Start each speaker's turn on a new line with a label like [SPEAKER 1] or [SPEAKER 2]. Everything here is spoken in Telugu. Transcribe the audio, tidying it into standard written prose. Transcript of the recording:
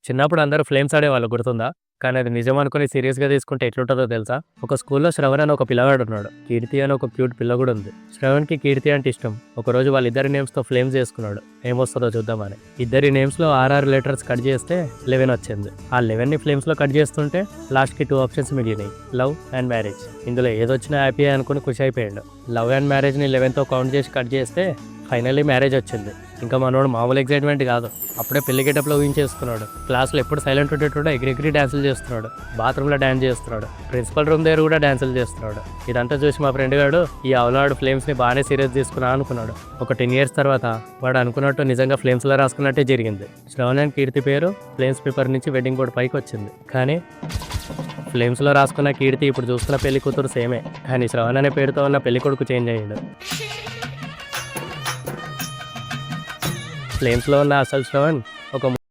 [SPEAKER 1] చిన్నప్పుడు అందరూ ఫ్లేమ్స్ ఆడేవాళ్ళు గుర్తుందా? కానీ అది నిజం అనుకుని సీరియస్‌గా తీసుకుంటే ఎట్లుంటదో తెలుసా? ఒక స్కూల్‌లో శ్రవణ్ అని ఒక పిల్లగాడు ఉన్నాడు. కీర్తి అని ఒక క్యూట్ పిల్ల కూడా ఉంది. శ్రవణ్‌కి కీర్తి అంటే ఇష్టం. ఒకరోజు వాళ్ళిద్దరి నేమ్స్‌తో ఫ్లేమ్స్ చేసుకున్నాడు. ఏమొస్తదో చూద్దామని. ఇద్దరి నేమ్స్‌లో ఆర్ఆర్ లెటర్స్ కట్ చేస్తే 11 వచ్చింది. ఆ 11ని ఫ్లేమ్స్‌లో కట్ చేస్తుంటే లాస్ట్‌కి 2 ఆప్షన్స్ మిగిలినాయి. Love and marriage. ఇందులో ఏదొచ్చినా హ్యాపీ అనుకుని ఖుషి అయిపోయాడు. లవ్ అండ్ మ్యారేజ్‌ని 11తో కౌంట్ చేసి కట్ చేస్తే ఫైనల్లీ మ్యారేజ్ వచ్చింది. ఇంకా మనోడు మామూలు ఎగ్జైట్మెంట్ కాదు. అప్పుడే పెళ్లి గెటప్లో ఊహించేసుకున్నాడు. క్లాస్లో ఎప్పుడు సైలెంట్ ఉండేటోడు ఎగిరెగిరి డాన్సులు చేస్తున్నాడు. బాత్రూంలో డాన్స్ చేస్తున్నాడు. ప్రిన్సిపల్ రూమ్ దగ్గర కూడా డాన్సులు చేస్తున్నాడు. ఇదంతా చూసి మా ఫ్రెండ్ గాడు ఈ అవలాడు ఫ్లేమ్స్ని బాగానే సీరియస్ తీసుకున్నా అనుకున్నాడు. ఒక 10 years తర్వాత వాడు అనుకున్నట్టు నిజంగా ఫ్లేమ్స్లో రాసుకున్నట్టే జరిగింది. శ్రవణ్ అండ్ కీర్తి పేరు ఫ్లేమ్స్ పేపర్ నుంచి వెడ్డింగ్ బోర్డు పైకి వచ్చింది. కానీ ఫ్లేమ్స్లో రాసుకున్న కీర్తి ఇప్పుడు చూస్తున్న పెళ్లి కూతురు సేమే. కానీ శ్రవణ్ అనే పేరుతో ఉన్న పెళ్లి కొడుకు చేంజ్ అయ్యాడు. ఫ్లేమ్స్లో ఉన్న అసలు శ్రవణ్